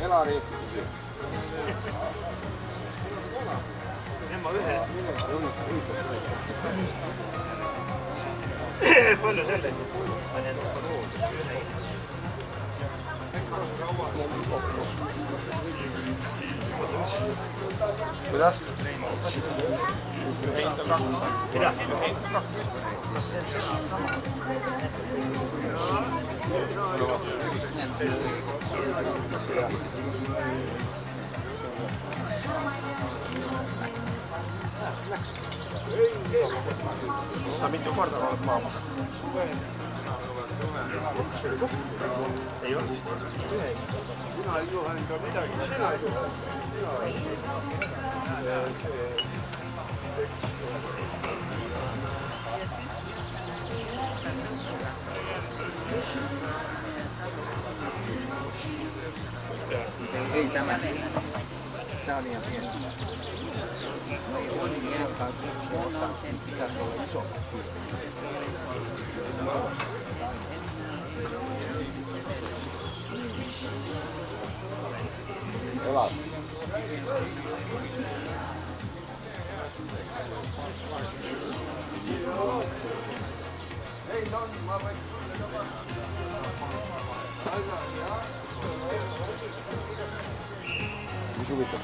Elari. Nemma ühe. Palju selle? Kuidas? Mida? Sa mitu korda oled maamas? Ei ole? Mina ei juhenda midagi. Mina ei juhenda. Ei tämä. Tää on liian pieni. Se on niin enempää kuin pitäisi olla iso. Elari. Ei on, mä voin. Mis huvitav?